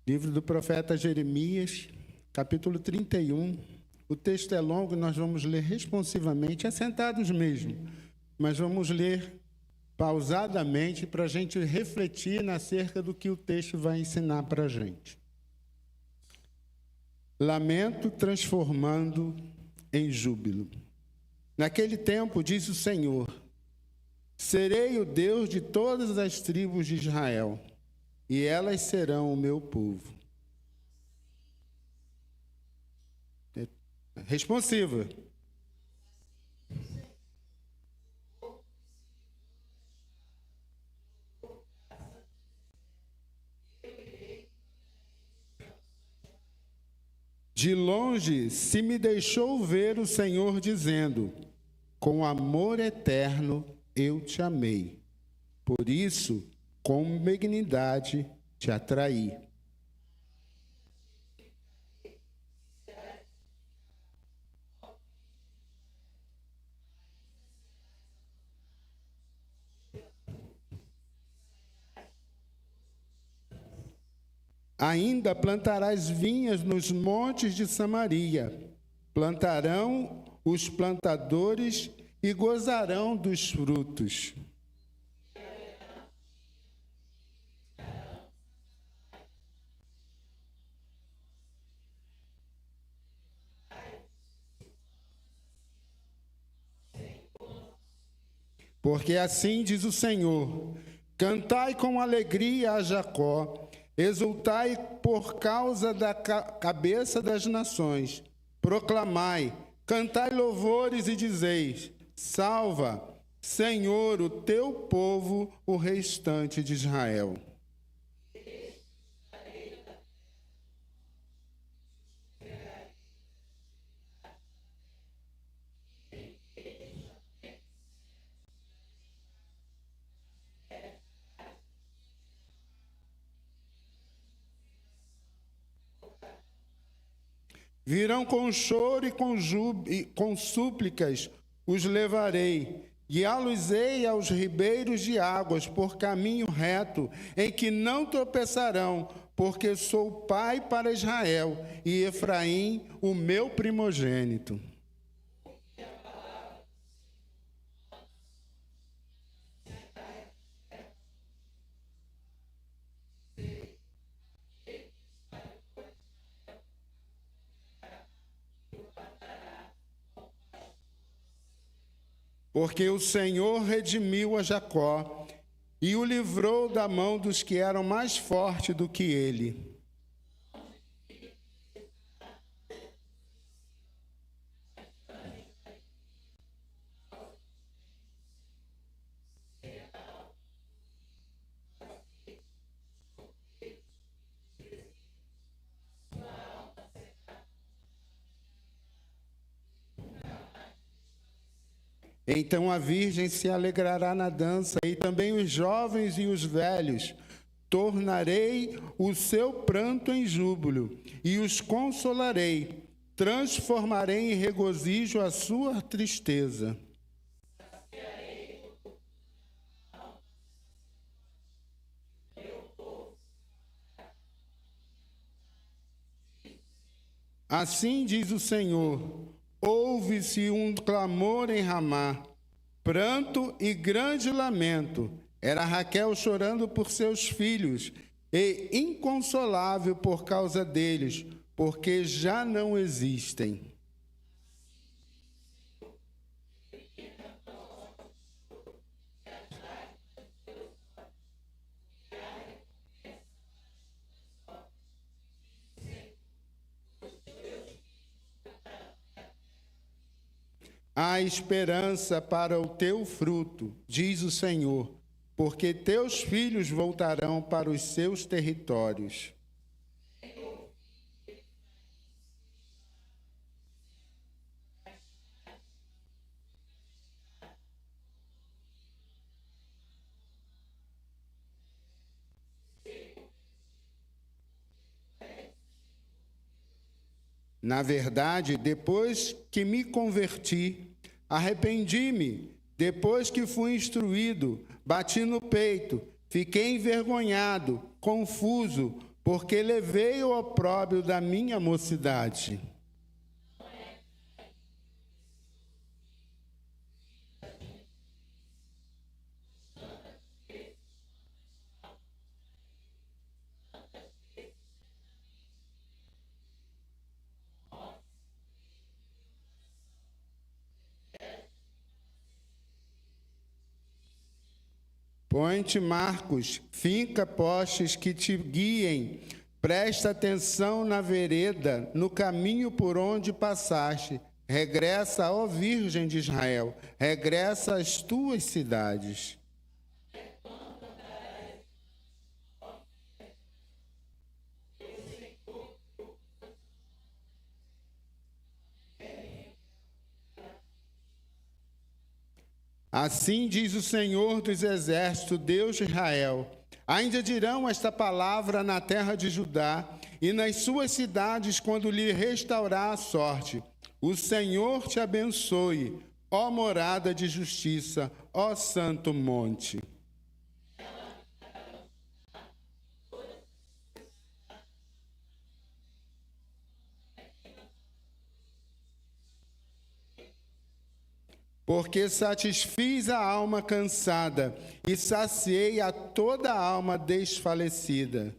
Livro do profeta Jeremias, capítulo 31. O texto é longo e nós vamos ler responsivamente, assentados mesmo, mas vamos ler pausadamente para a gente refletir acerca do que o texto vai ensinar para a gente. Lamento transformando em júbilo. Naquele tempo, diz o Senhor, serei o Deus de todas as tribos de Israel, e elas serão o meu povo. Responsiva. De longe se me deixou ver o Senhor dizendo, com amor eterno eu te amei, por isso com benignidade te atraí. Ainda plantarás vinhas nos montes de Samaria, plantarão os plantadores e gozarão dos frutos. Porque assim diz o Senhor, cantai com alegria a Jacó, exultai por causa da cabeça das nações, proclamai, cantai louvores e dizeis, salva, Senhor, o teu povo, o restante de Israel. Virão com choro e com súplicas os levarei, guiá-los-ei aos ribeiros de águas por caminho reto, em que não tropeçarão, porque sou pai para Israel e Efraim, o meu primogênito. Porque o Senhor redimiu a Jacó e o livrou da mão dos que eram mais fortes do que ele. Então a virgem se alegrará na dança, e também os jovens e os velhos. Tornarei o seu pranto em júbilo, e os consolarei. Transformarei em regozijo a sua tristeza. Assim diz o Senhor. Ouve-se um clamor em Ramá, pranto e grande lamento. Era Raquel chorando por seus filhos e inconsolável por causa deles, porque já não existem. Há esperança para o teu fruto, diz o Senhor, porque teus filhos voltarão para os seus territórios. Na verdade, depois que me converti, arrependi-me, depois que fui instruído, bati no peito, fiquei envergonhado, confuso, porque levei o opróbrio da minha mocidade. Põe-te, Marcos, finca postes que te guiem. Presta atenção na vereda, no caminho por onde passaste. Regressa, ó Virgem de Israel, regressa às tuas cidades. Assim diz o Senhor dos Exércitos, Deus de Israel: ainda dirão esta palavra na terra de Judá e nas suas cidades, quando lhe restaurar a sorte: o Senhor te abençoe, ó morada de justiça, ó santo monte. Porque satisfiz a alma cansada e saciei a toda a alma desfalecida.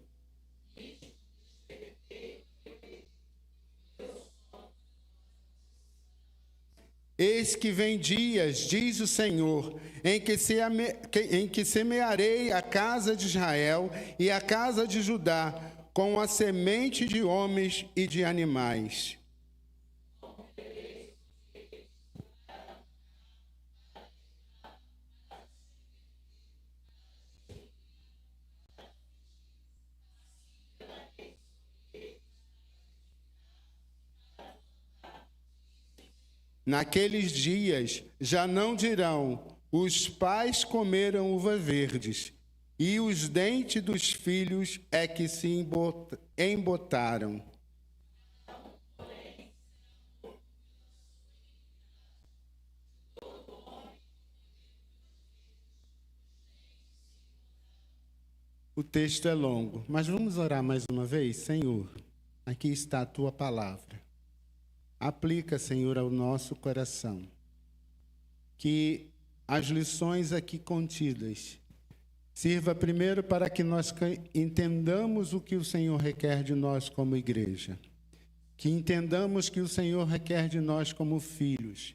Eis que vem dias, diz o Senhor, em que semearei a casa de Israel e a casa de Judá com a semente de homens e de animais. Naqueles dias já não dirão: os pais comeram uvas verdes, e os dentes dos filhos é que se embotaram. O texto é longo, mas vamos orar mais uma vez? Senhor, aqui está a tua palavra. Aplica, Senhor, ao nosso coração, que as lições aqui contidas sirva primeiro para que nós entendamos o que o Senhor requer de nós como igreja, que entendamos que o Senhor requer de nós como filhos,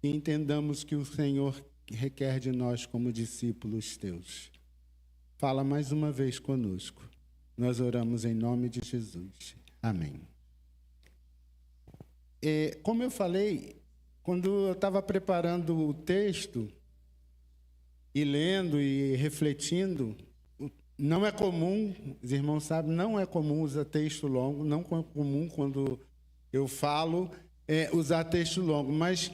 que entendamos que o Senhor requer de nós como discípulos teus. Fala mais uma vez conosco. Nós oramos em nome de Jesus. Amém. Como eu falei, quando eu estava preparando o texto, e lendo e refletindo, não é comum, os irmãos sabem, não é comum usar texto longo, não é comum quando eu falo usar texto longo, mas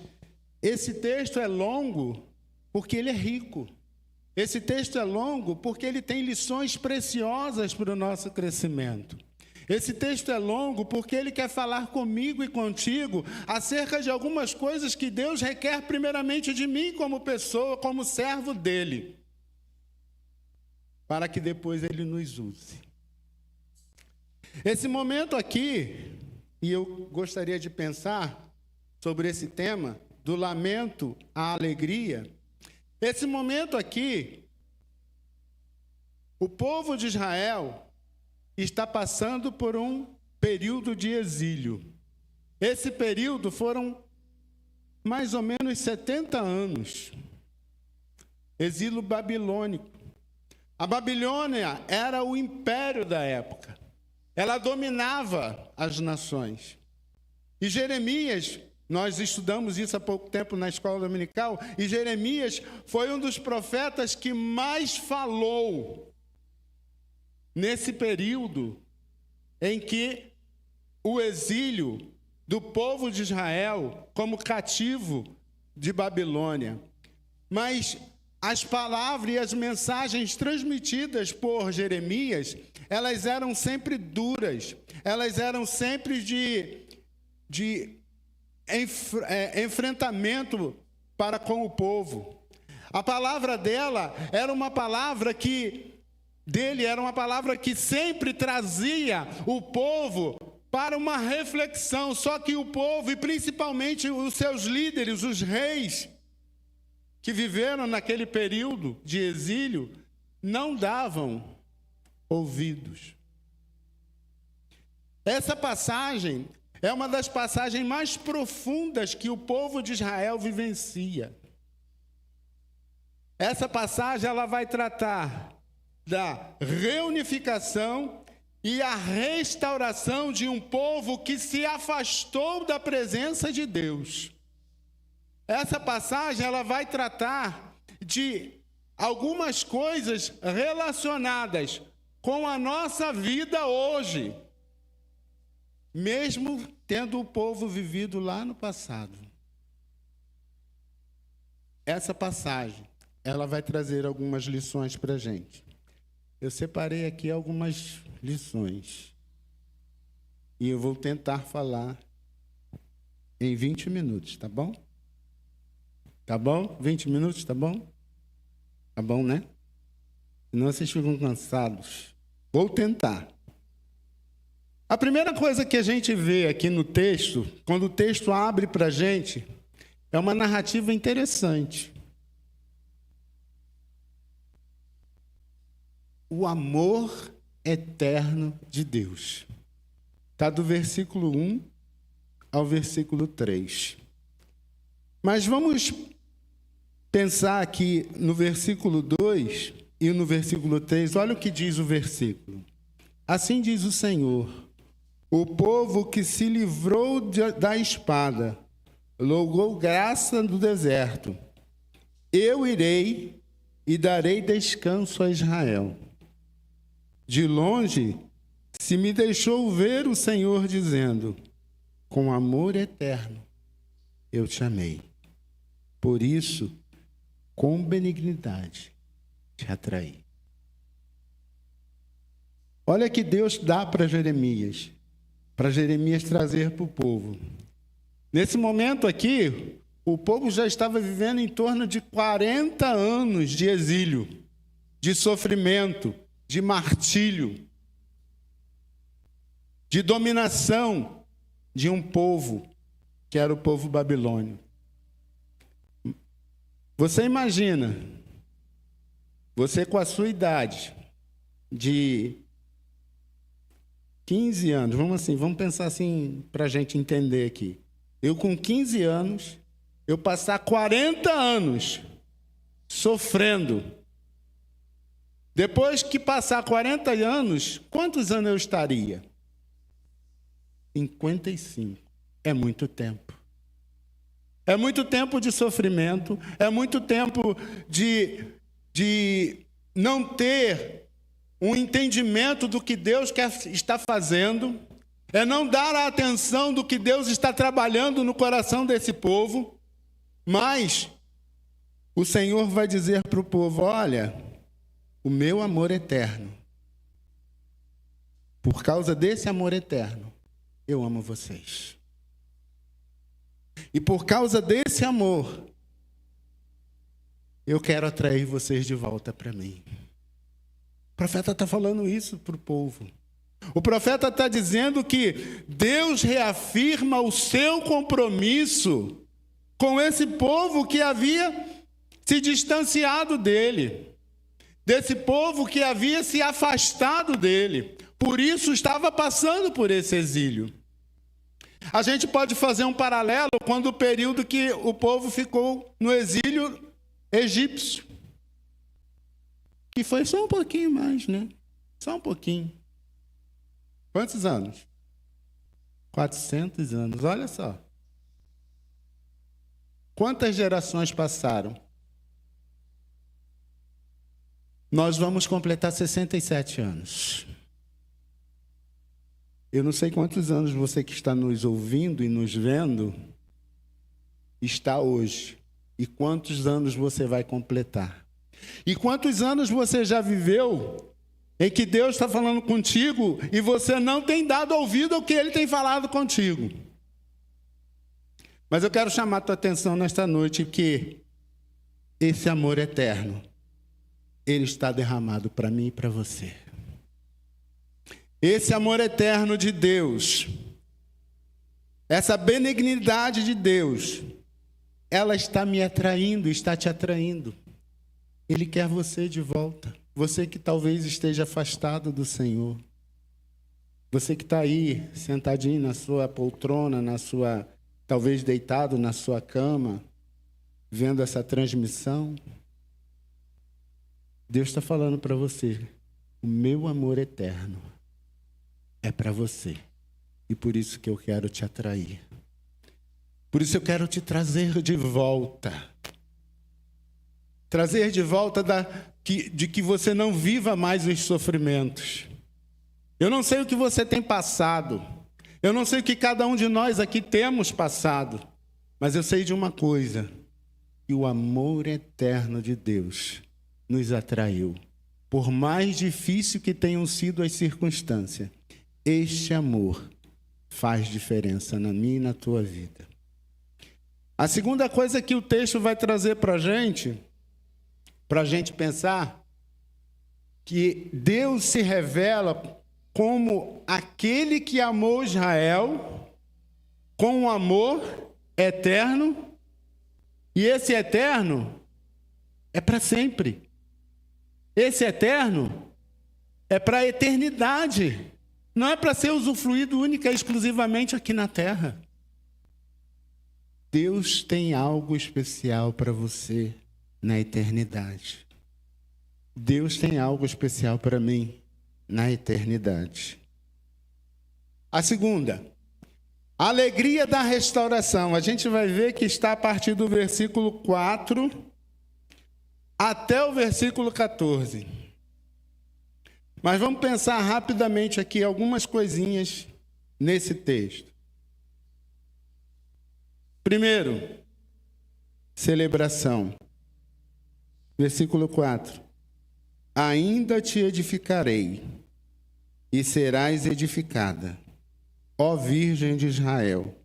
esse texto é longo porque ele é rico. Esse texto é longo porque ele tem lições preciosas para o nosso crescimento. Esse texto é longo porque ele quer falar comigo e contigo acerca de algumas coisas que Deus requer primeiramente de mim como pessoa, como servo dele, para que depois ele nos use. Esse momento aqui, e eu gostaria de pensar sobre esse tema, do lamento à alegria, esse momento aqui, o povo de Israel está passando por um período de exílio. Esse período foram mais ou menos 70 anos. Exílio babilônico. A Babilônia era o império da época. Ela dominava as nações. E Jeremias, nós estudamos isso há pouco tempo na escola dominical, e Jeremias foi um dos profetas que mais falou nesse período em que o exílio do povo de Israel como cativo de Babilônia. Mas as palavras e as mensagens transmitidas por Jeremias, elas eram sempre duras, elas eram sempre de enfrentamento para com o povo. A palavra dela era uma palavra que dele era uma palavra que sempre trazia o povo para uma reflexão. Só que o povo, e principalmente os seus líderes, os reis, que viveram naquele período de exílio, não davam ouvidos. Essa passagem é uma das passagens mais profundas que o povo de Israel vivencia. Essa passagem ela vai tratar da reunificação e a restauração de um povo que se afastou da presença de Deus. Essa passagem ela vai tratar de algumas coisas relacionadas com a nossa vida hoje, mesmo tendo o povo vivido lá no passado. Essa passagem ela vai trazer algumas lições para a gente. Eu separei aqui algumas lições e eu vou tentar falar em 20 minutos, tá bom? Tá bom? 20 minutos, tá bom? Tá bom, né? Senão vocês ficam cansados. Vou tentar. A primeira coisa que a gente vê aqui no texto, quando o texto abre para a gente, é uma narrativa interessante. O amor eterno de Deus. Está do versículo 1 ao versículo 3. Mas vamos pensar aqui no versículo 2 e no versículo 3. Olha o que diz o versículo. Assim diz o Senhor: o povo que se livrou da espada, logrou graça no deserto. Eu irei e darei descanso a Israel. De longe se me deixou ver o Senhor dizendo: com amor eterno eu te amei. Por isso, com benignidade te atraí. Olha que Deus dá para Jeremias trazer para o povo. Nesse momento aqui, o povo já estava vivendo em torno de 40 anos de exílio, de sofrimento, de martírio, de dominação de um povo, que era o povo babilônio. Você imagina, você com a sua idade de 15 anos, vamos pensar assim para a gente entender aqui. Eu com 15 anos, eu passar 40 anos sofrendo. Depois que passar 40 anos, quantos anos eu estaria? 55. É muito tempo. É muito tempo de sofrimento, é muito tempo de não ter um entendimento do que Deus está fazendo, é não dar a atenção do que Deus está trabalhando no coração desse povo. Mas o Senhor vai dizer para o povo: olha, o meu amor eterno, por causa desse amor eterno, eu amo vocês. E por causa desse amor, eu quero atrair vocês de volta para mim. O profeta está falando isso para o povo. O profeta está dizendo que Deus reafirma o seu compromisso com esse povo que havia se distanciado dele, desse povo que havia se afastado dele, por isso estava passando por esse exílio. A gente pode fazer um paralelo com o período que o povo ficou no exílio egípcio, que foi só um pouquinho mais, né? Só um pouquinho. Quantos anos? 400 anos, olha só. Quantas gerações passaram? Nós vamos completar 67 anos. Eu não sei quantos anos você que está nos ouvindo e nos vendo está hoje. E quantos anos você vai completar. E quantos anos você já viveu em que Deus está falando contigo e você não tem dado ouvido ao que Ele tem falado contigo. Mas eu quero chamar a tua atenção nesta noite que esse amor eterno ele está derramado para mim e para você. Esse amor eterno de Deus, essa benignidade de Deus, ela está me atraindo, está te atraindo. Ele quer você de volta. Você que talvez esteja afastado do Senhor. Você que está aí, sentadinho na sua poltrona, talvez deitado na sua cama, vendo essa transmissão. Deus está falando para você, o meu amor eterno é para você. E por isso que eu quero te atrair. Por isso eu quero te trazer de volta. Trazer de volta de que você não viva mais os sofrimentos. Eu não sei o que você tem passado. Eu não sei o que cada um de nós aqui temos passado. Mas eu sei de uma coisa. Que o amor eterno de Deus nos atraiu. Por mais difícil que tenham sido as circunstâncias, este amor faz diferença na minha e na tua vida. A segunda coisa que o texto vai trazer para a gente pensar, que Deus se revela como aquele que amou Israel com um amor eterno, e esse eterno é para sempre. Esse eterno é para a eternidade. Não é para ser usufruído única e exclusivamente aqui na terra. Deus tem algo especial para você na eternidade. Deus tem algo especial para mim na eternidade. A segunda, a alegria da restauração. A gente vai ver que está a partir do versículo 4 até o versículo 14. Mas vamos pensar rapidamente aqui algumas coisinhas nesse texto. Primeiro, celebração. Versículo 4. Ainda te edificarei, e serás edificada, ó Virgem de Israel.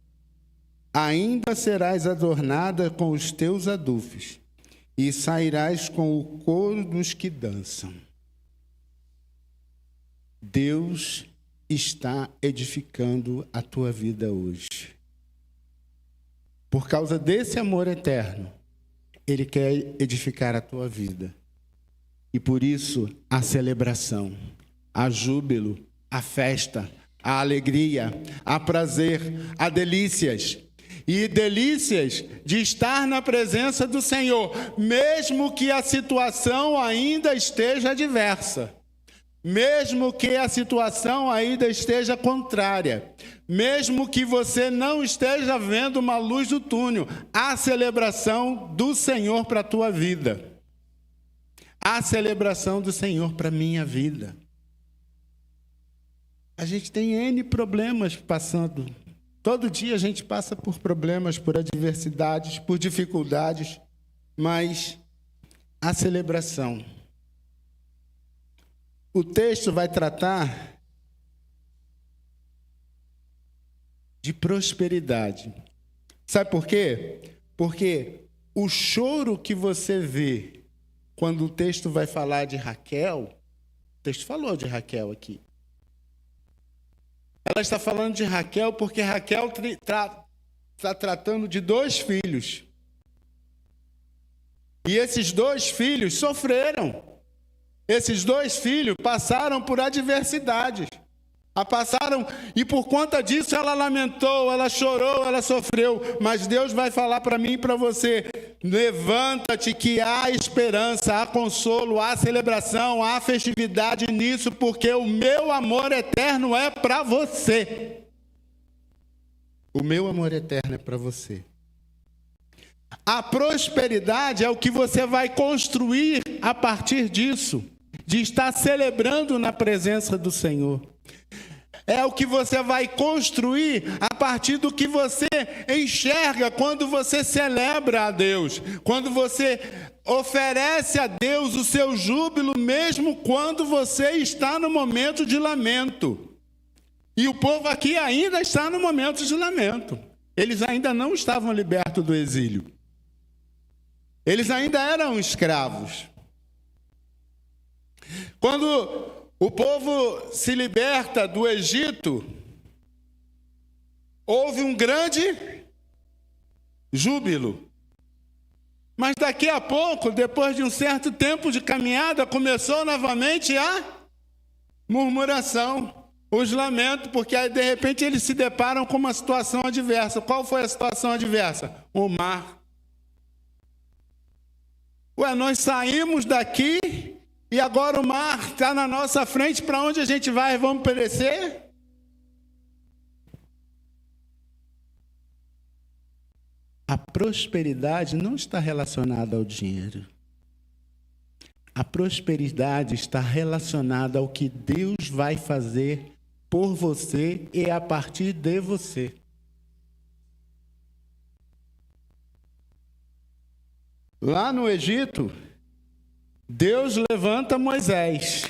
Ainda serás adornada com os teus adufes, e sairás com o coro dos que dançam. Deus está edificando a tua vida hoje. Por causa desse amor eterno, Ele quer edificar a tua vida. E por isso, a celebração, a júbilo, a festa, a alegria, a prazer, a delícias. E delícias de estar na presença do Senhor, mesmo que a situação ainda esteja adversa. Mesmo que a situação ainda esteja contrária, mesmo que você não esteja vendo uma luz do túnel, há celebração do Senhor para a tua vida. Há celebração do Senhor para a minha vida. A gente tem N problemas passando. Todo dia a gente passa por problemas, por adversidades, por dificuldades, mas há celebração. O texto vai tratar de prosperidade. Sabe por quê? Porque o choro que você vê quando o texto vai falar de Raquel, o texto falou de Raquel aqui. Ela está falando de Raquel porque Raquel está tratando de 2 filhos. E esses 2 filhos sofreram. Esses 2 filhos passaram por adversidades. E por conta disso ela lamentou, ela chorou, ela sofreu. Mas Deus vai falar para mim e para você: levanta-te que há esperança, há consolo, há celebração, há festividade nisso, porque o meu amor eterno é para você. O meu amor eterno é para você. A prosperidade é o que você vai construir a partir disso, de estar celebrando na presença do Senhor. É o que você vai construir a partir do que você enxerga quando você celebra a Deus, quando você oferece a Deus o seu júbilo, mesmo quando você está no momento de lamento. E o povo aqui ainda está no momento de lamento. Eles ainda não estavam libertos do exílio. Eles ainda eram escravos. Quando o povo se liberta do Egito, houve um grande júbilo. Mas daqui a pouco, depois de um certo tempo de caminhada, começou novamente a murmuração, os lamentos, porque aí de repente eles se deparam com uma situação adversa. Qual foi a situação adversa? O mar. Nós saímos daqui e agora o mar está na nossa frente, para onde a gente vai? Vamos perecer? A prosperidade não está relacionada ao dinheiro. A prosperidade está relacionada ao que Deus vai fazer por você e a partir de você. Lá no Egito, Deus levanta Moisés.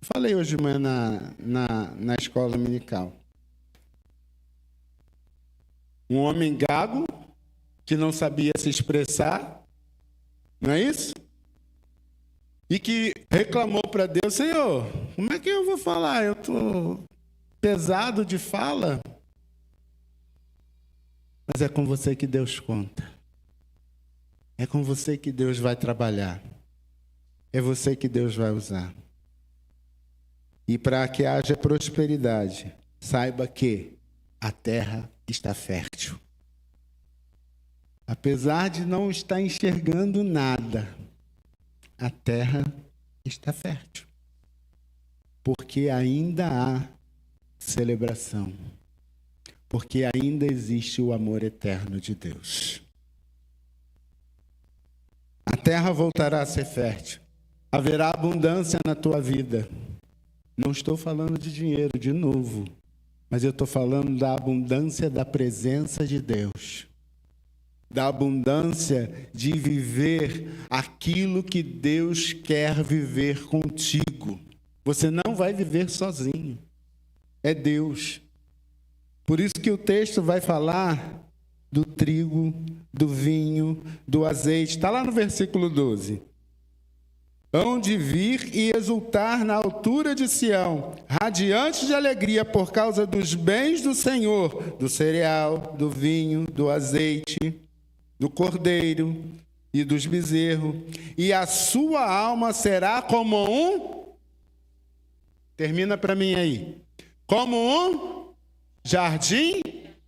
Falei hoje de manhã na escola dominical. Um homem gago, que não sabia se expressar, não é isso? E que reclamou para Deus: Senhor, como é que eu vou falar? Eu estou pesado de fala. Mas é com você que Deus conta. É com você que Deus vai trabalhar. É você que Deus vai usar. E para que haja prosperidade, saiba que a terra está fértil. Apesar de não estar enxergando nada, a terra está fértil. Porque ainda há celebração. Porque ainda existe o amor eterno de Deus. A terra voltará a ser fértil. Haverá abundância na tua vida. Não estou falando de dinheiro de novo, mas eu estou falando da abundância da presença de Deus. Da abundância de viver aquilo que Deus quer viver contigo. Você não vai viver sozinho. É Deus. Por isso que o texto vai falar do trigo, do vinho, do azeite. Está lá no versículo 12. Hão de vir e exultar na altura de Sião, radiantes de alegria por causa dos bens do Senhor, do cereal, do vinho, do azeite, do cordeiro e dos bezerros. E a sua alma será como um... Termina para mim aí. Como um jardim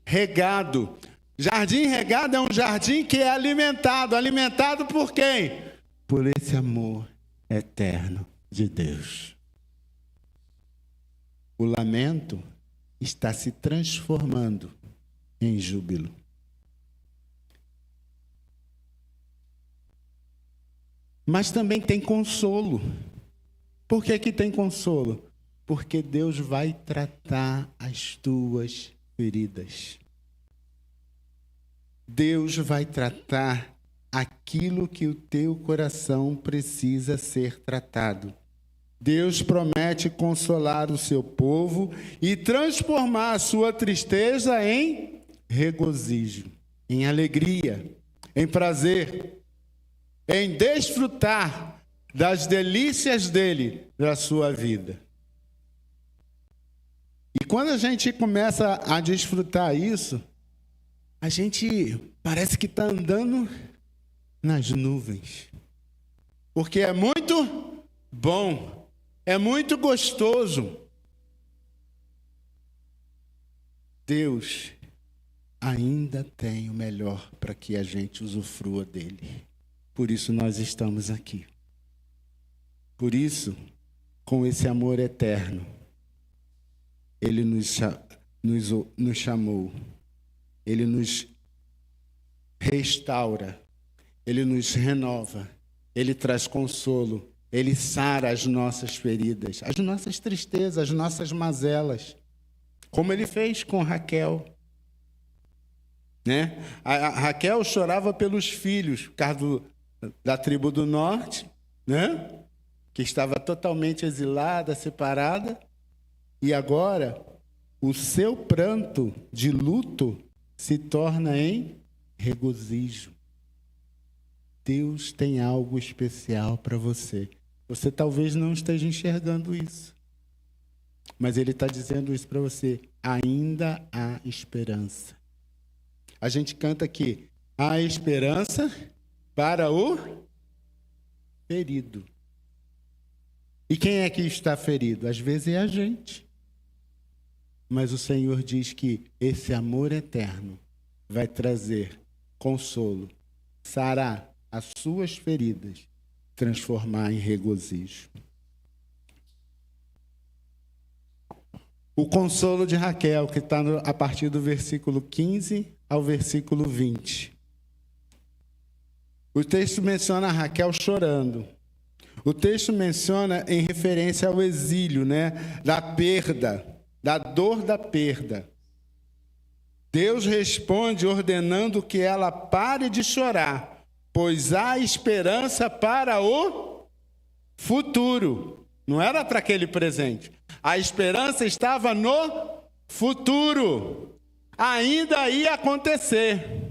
regado. Jardim regado é um jardim que é alimentado. Alimentado por quem? Por esse amor eterno de Deus. O lamento está se transformando em júbilo. Mas também tem consolo. Por que que tem consolo? Porque Deus vai tratar as tuas feridas. Deus vai tratar aquilo que o teu coração precisa ser tratado. Deus promete consolar o seu povo e transformar a sua tristeza em regozijo, em alegria, em prazer, em desfrutar das delícias dele na sua vida. E quando a gente começa a desfrutar isso, a gente parece que está andando nas nuvens. Porque é muito bom, é muito gostoso. Deus ainda tem o melhor para que a gente usufrua dele. Por isso nós estamos aqui. Por isso, com esse amor eterno, ele nos chamou. Ele nos restaura, ele nos renova, ele traz consolo, ele sara as nossas feridas, as nossas tristezas, as nossas mazelas, como ele fez com Raquel. Né? A Raquel chorava pelos filhos, por causa da tribo do norte, né? Que estava totalmente exilada, separada, e agora o seu pranto de luto se torna em regozijo. Deus tem algo especial para você. Você talvez não esteja enxergando isso, mas Ele está dizendo isso para você. Ainda há esperança. A gente canta aqui, há esperança para o ferido. E quem é que está ferido? Às vezes é a gente. Mas o Senhor diz que esse amor eterno vai trazer consolo, sarar as suas feridas, transformar em regozijo. O consolo de Raquel, que está a partir do versículo 15 ao versículo 20. O texto menciona a Raquel chorando. O texto menciona em referência ao exílio, da perda, da dor da perda. Deus responde ordenando que ela pare de chorar, pois há esperança para o futuro. Não era para aquele presente. A esperança estava no futuro. Ainda ia acontecer.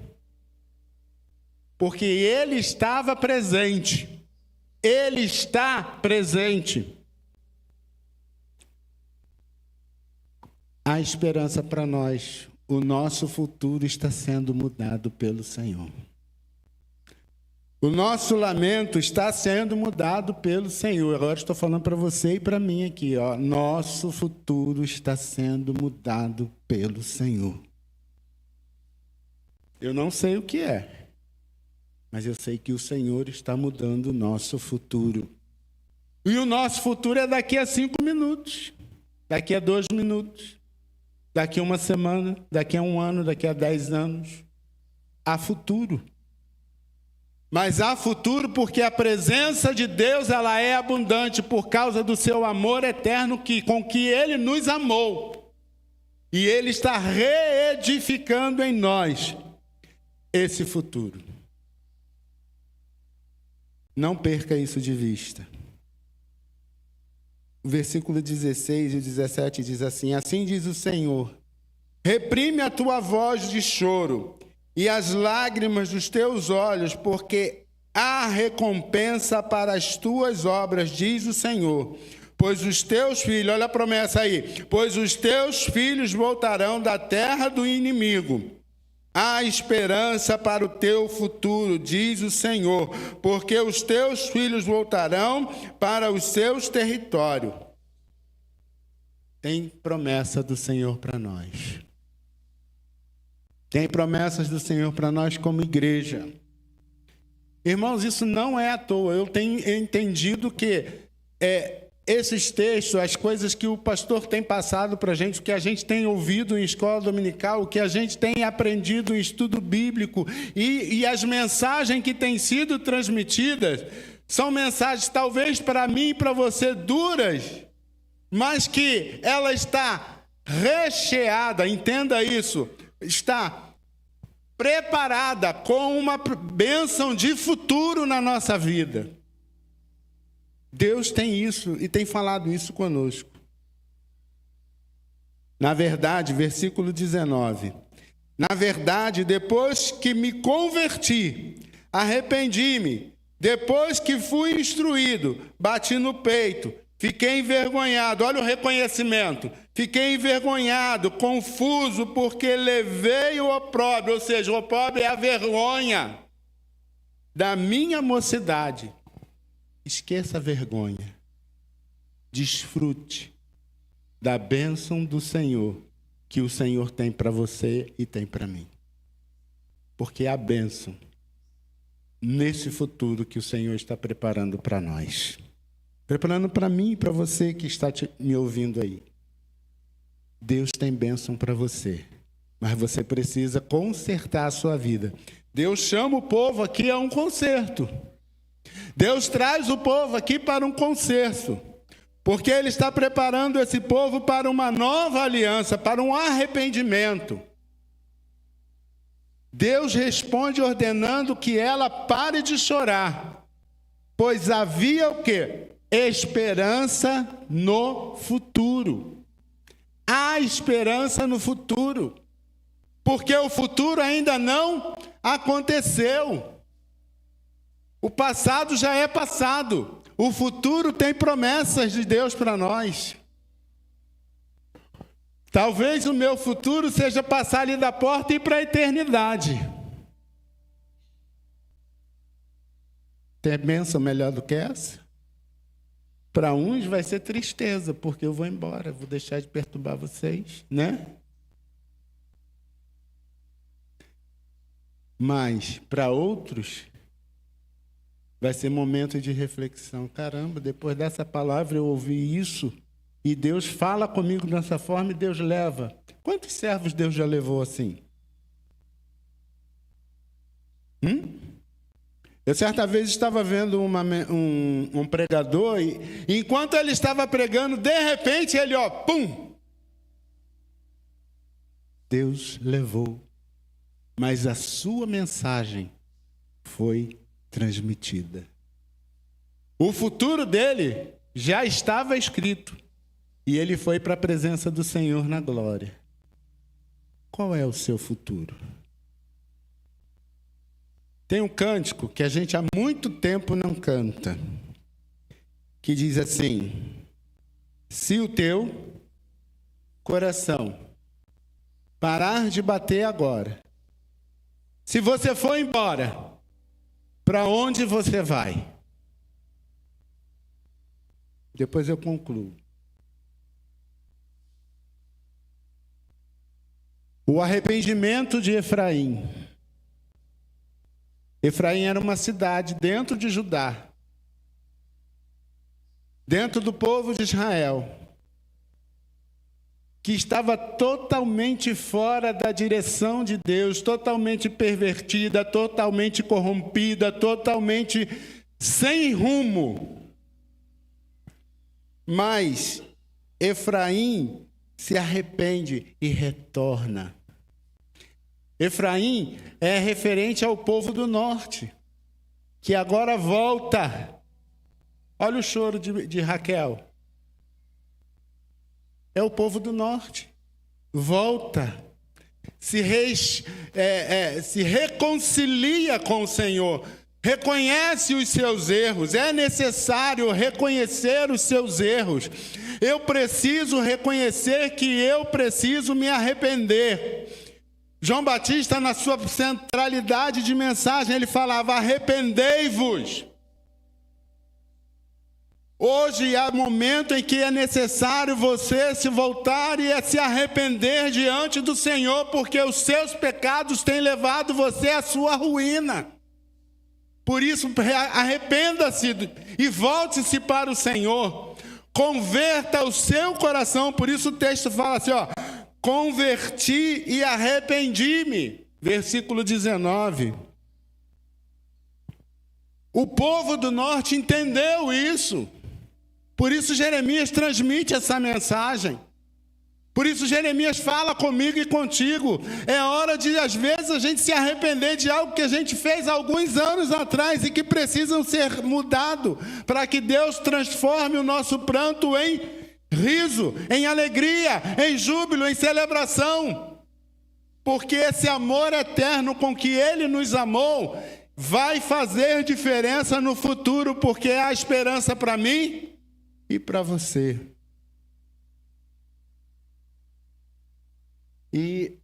Porque Ele estava presente. Ele está presente. Há esperança para nós. O nosso futuro está sendo mudado pelo Senhor. O nosso lamento está sendo mudado pelo Senhor. Agora estou falando para você e para mim aqui, ó. Nosso futuro está sendo mudado pelo Senhor. Eu não sei o que é, mas eu sei que o Senhor está mudando o nosso futuro. E o nosso futuro é daqui a 5 minutos, daqui a 2 minutos, daqui a 1 semana, daqui a 1 ano, daqui a 10 anos. Há futuro. Mas há futuro porque a presença de Deus ela é abundante por causa do seu amor eterno com que Ele nos amou. E Ele está reedificando em nós esse futuro. Não perca isso de vista. O versículo 16 e 17 diz assim: assim diz o Senhor, reprime a tua voz de choro e as lágrimas dos teus olhos, porque há recompensa para as tuas obras, diz o Senhor. Pois os teus filhos, olha a promessa aí, pois os teus filhos voltarão da terra do inimigo. Há esperança para o teu futuro, diz o Senhor, porque os teus filhos voltarão para os seus territórios. Tem promessa do Senhor para nós. Tem promessas do Senhor para nós como igreja. Irmãos, isso não é à toa. Eu tenho entendido que esses textos, as coisas que o pastor tem passado para a gente, o que a gente tem ouvido em escola dominical, o que a gente tem aprendido em estudo bíblico e as mensagens que têm sido transmitidas, são mensagens talvez para mim e para você duras, mas que ela está recheada, entenda isso, está preparada com uma bênção de futuro na nossa vida. Deus tem isso e tem falado isso conosco. Na verdade, versículo 19. Na verdade, depois que me converti, arrependi-me, depois que fui instruído, bati no peito, fiquei envergonhado, olha o reconhecimento. Fiquei envergonhado, confuso, porque levei o opróbrio, ou seja, o opróbrio é a vergonha da minha mocidade. Esqueça a vergonha. Desfrute da bênção do Senhor, que o Senhor tem para você e tem para mim. Porque há bênção nesse futuro que o Senhor está preparando para nós. Preparando para mim e para você que está me ouvindo aí. Deus tem bênção para você, mas você precisa consertar a sua vida. Deus chama o povo aqui a um conserto. Deus traz o povo aqui para um conserto, porque Ele está preparando esse povo para uma nova aliança, para um arrependimento. Deus responde ordenando que ela pare de chorar, pois havia o quê? Esperança no futuro. Há esperança no futuro, porque o futuro ainda não aconteceu. O passado já é passado. O futuro tem promessas de Deus para nós. Talvez o meu futuro seja passar ali da porta e ir para a eternidade. Tem bênção melhor do que essa? Para uns vai ser tristeza, porque eu vou embora, vou deixar de perturbar vocês, né? Mas para outros vai ser momento de reflexão. Caramba, depois dessa palavra eu ouvi isso e Deus fala comigo dessa forma e Deus leva. Quantos servos Deus já levou assim? Eu certa vez estava vendo um pregador e enquanto ele estava pregando, de repente ele, pum! Deus levou, mas a sua mensagem foi transmitida. O futuro dele já estava escrito e ele foi para a presença do Senhor na glória. Qual é o seu futuro? Tem um cântico que a gente há muito tempo não canta, que diz assim: se o teu coração parar de bater agora, se você for embora, para onde você vai? Depois eu concluo. O arrependimento de Efraim. Efraim era uma cidade dentro de Judá, dentro do povo de Israel, que estava totalmente fora da direção de Deus, totalmente pervertida, totalmente corrompida, totalmente sem rumo. Mas Efraim se arrepende e retorna. Efraim é referente ao povo do norte, que agora volta. Olha o choro de Raquel. É o povo do norte. Volta. Se reconcilia com o Senhor. Reconhece os seus erros. É necessário reconhecer os seus erros. Eu preciso reconhecer que eu preciso me arrepender. João Batista, na sua centralidade de mensagem, ele falava: arrependei-vos. Hoje é o momento em que é necessário você se voltar e se arrepender diante do Senhor, porque os seus pecados têm levado você à sua ruína. Por isso, arrependa-se e volte-se para o Senhor. Converta o seu coração. Por isso o texto fala assim, converti e arrependi-me. Versículo 19. O povo do norte entendeu isso. Por isso Jeremias transmite essa mensagem. Por isso Jeremias fala comigo e contigo. É hora de, às vezes, a gente se arrepender de algo que a gente fez há alguns anos atrás e que precisam ser mudado para que Deus transforme o nosso pranto em riso, em alegria, em júbilo, em celebração. Porque esse amor eterno com que Ele nos amou vai fazer diferença no futuro, porque há esperança para mim e para você. E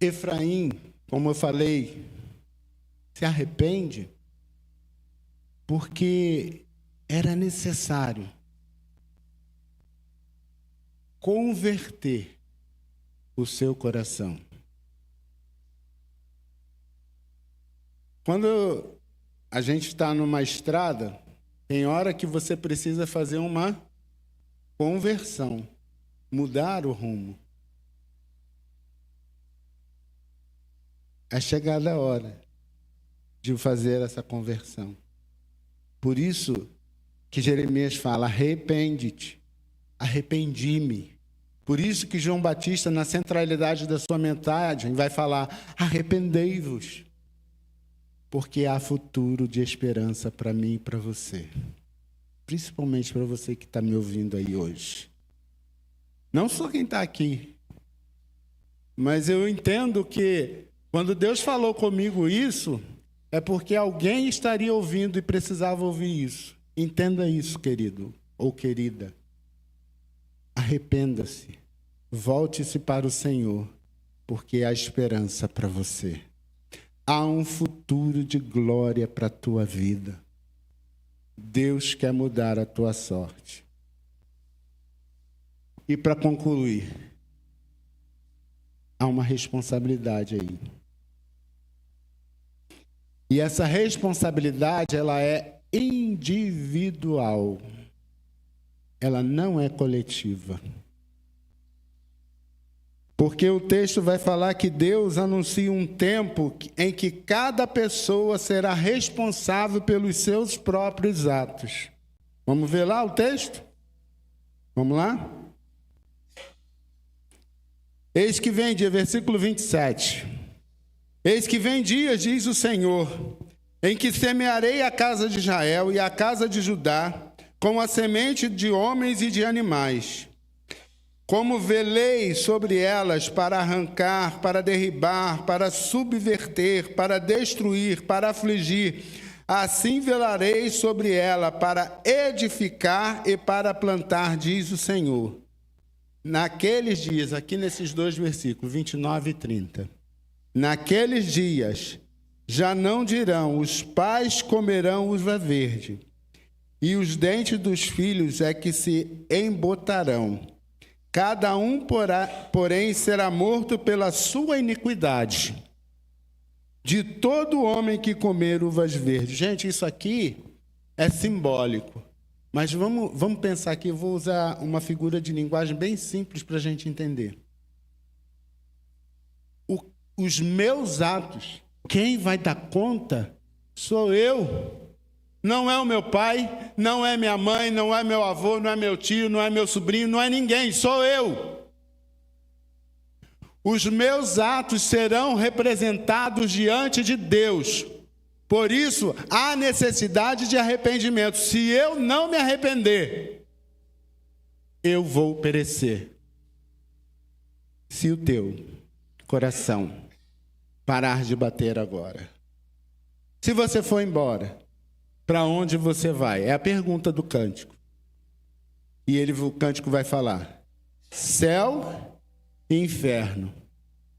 Efraim, como eu falei, se arrepende porque era necessário converter o seu coração. Quando a gente está numa estrada, tem hora que você precisa fazer uma conversão, mudar o rumo. É chegada a hora de fazer essa conversão. Por isso que Jeremias fala, arrepende-te. Arrependi-me. Por isso que João Batista, na centralidade da sua mensagem, vai falar, arrependei-vos, porque há futuro de esperança para mim e para você. Principalmente para você que está me ouvindo aí hoje. Não só quem está aqui, mas eu entendo que, quando Deus falou comigo isso, é porque alguém estaria ouvindo e precisava ouvir isso. Entenda isso, querido ou querida. Arrependa-se. Volte-se para o Senhor, porque há esperança para você. Há um futuro de glória para a tua vida. Deus quer mudar a tua sorte. E para concluir, há uma responsabilidade aí. E essa responsabilidade, ela é individual. Ela não é coletiva. Porque o texto vai falar que Deus anuncia um tempo em que cada pessoa será responsável pelos seus próprios atos. Vamos ver lá o texto? Vamos lá? Eis que vem dia, versículo 27. Eis que vem dias, diz o Senhor, em que semearei a casa de Israel e a casa de Judá com a semente de homens e de animais. Como velei sobre elas para arrancar, para derribar, para subverter, para destruir, para afligir, assim velarei sobre ela para edificar e para plantar, diz o Senhor. Naqueles dias, aqui nesses dois versículos, 29 e 30, naqueles dias já não dirão, os pais comerão uva verde, e os dentes dos filhos é que se embotarão. Cada um, porém, será morto pela sua iniquidade. De todo homem que comer uvas verdes. Gente, isso aqui é simbólico. Mas vamos pensar aqui, eu vou usar uma figura de linguagem bem simples para a gente entender. Os meus atos, quem vai dar conta sou eu. Não é o meu pai, não é minha mãe, não é meu avô, não é meu tio, não é meu sobrinho, não é ninguém, sou eu. Os meus atos serão representados diante de Deus. Por isso, há necessidade de arrependimento. Se eu não me arrepender, eu vou perecer. Se o teu coração parar de bater agora. Se você for embora, para onde você vai? É a pergunta do cântico. E o cântico vai falar: céu e inferno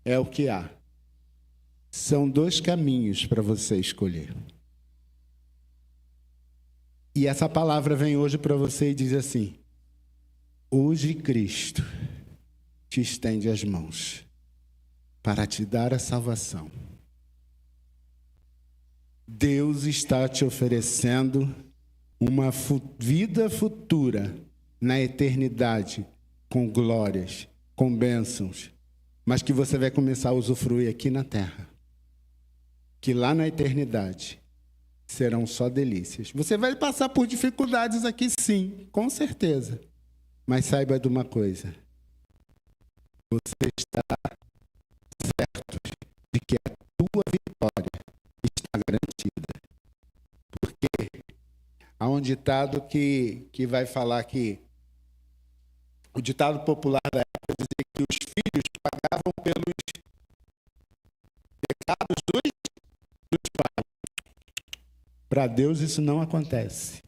é o que há. São dois caminhos para você escolher. E essa palavra vem hoje para você e diz assim: hoje Cristo te estende as mãos para te dar a salvação. Deus está te oferecendo uma vida futura na eternidade, com glórias, com bênçãos, mas que você vai começar a usufruir aqui na terra. Que lá na eternidade serão só delícias. Você vai passar por dificuldades aqui, sim, com certeza. Mas saiba de uma coisa: você está certo de que a tua vitória está garantida. Porque há um ditado que vai falar que o ditado popular da época dizia que os filhos pagavam pelos pecados dos pais. Para Deus isso não acontece.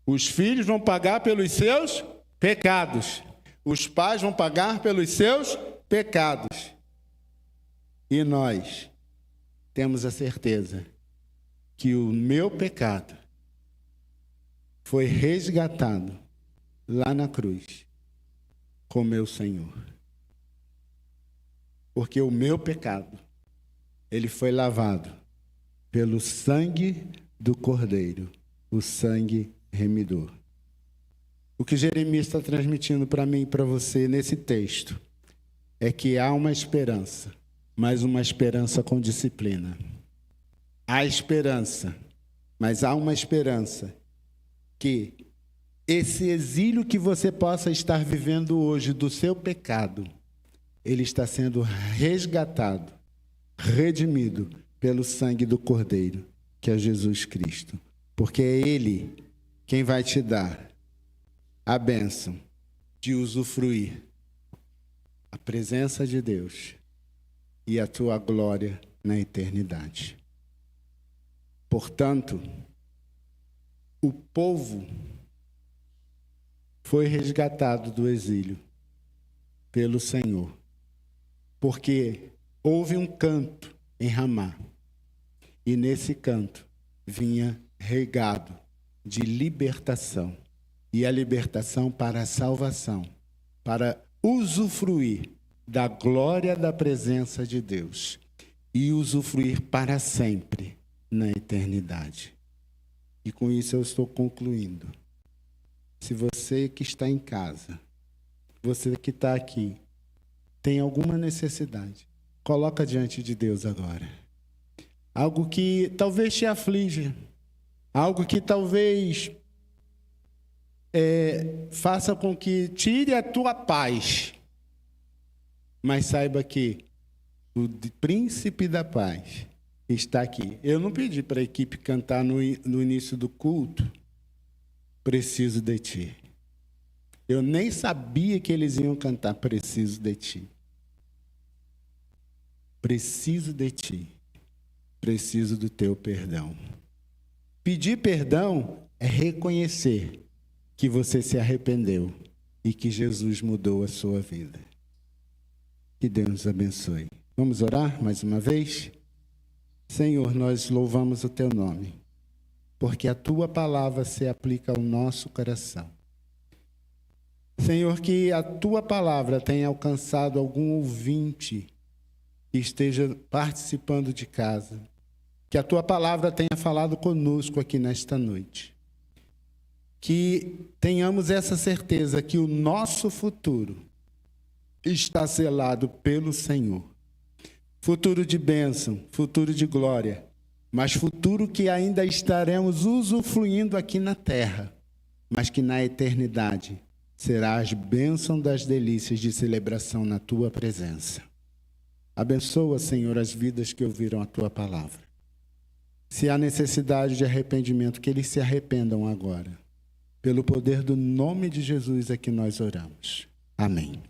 Os filhos vão pagar pelos seus pecados. Os pais vão pagar pelos seus pecados. E nós temos a certeza que o meu pecado foi resgatado lá na cruz com meu Senhor. Porque o meu pecado, ele foi lavado pelo sangue do Cordeiro, o sangue remidor. O que Jeremias está transmitindo para mim e para você nesse texto é que há uma esperança, mas uma esperança com disciplina. Há esperança, mas há uma esperança que esse exílio que você possa estar vivendo hoje do seu pecado, ele está sendo resgatado, redimido pelo sangue do Cordeiro, que é Jesus Cristo. Porque é Ele quem vai te dar a bênção de usufruir a presença de Deus e a tua glória na eternidade. Portanto, o povo foi resgatado do exílio pelo Senhor, porque houve um canto em Ramá, e nesse canto vinha regado de libertação, e a libertação para a salvação, para usufruir da glória da presença de Deus e usufruir para sempre na eternidade. E com isso eu estou concluindo. Se você que está em casa, você que está aqui, tem alguma necessidade, coloca diante de Deus agora. Algo que talvez te aflige, algo que talvez faça com que tire a tua paz. Mas saiba que o príncipe da paz está aqui. Eu não pedi para a equipe cantar no início do culto, preciso de ti. Eu nem sabia que eles iam cantar preciso de ti. Preciso de ti. Preciso do teu perdão. Pedir perdão é reconhecer que você se arrependeu e que Jesus mudou a sua vida. Que Deus nos abençoe. Vamos orar mais uma vez? Senhor, nós louvamos o teu nome, porque a tua palavra se aplica ao nosso coração. Senhor, que a tua palavra tenha alcançado algum ouvinte que esteja participando de casa. Que a tua palavra tenha falado conosco aqui nesta noite. Que tenhamos essa certeza que o nosso futuro está selado pelo Senhor. Futuro de bênção, futuro de glória, mas futuro que ainda estaremos usufruindo aqui na terra, mas que na eternidade será as bênçãos das delícias de celebração na tua presença. Abençoa, Senhor, as vidas que ouviram a tua palavra. Se há necessidade de arrependimento, que eles se arrependam agora. Pelo poder do nome de Jesus é que nós oramos. Amém.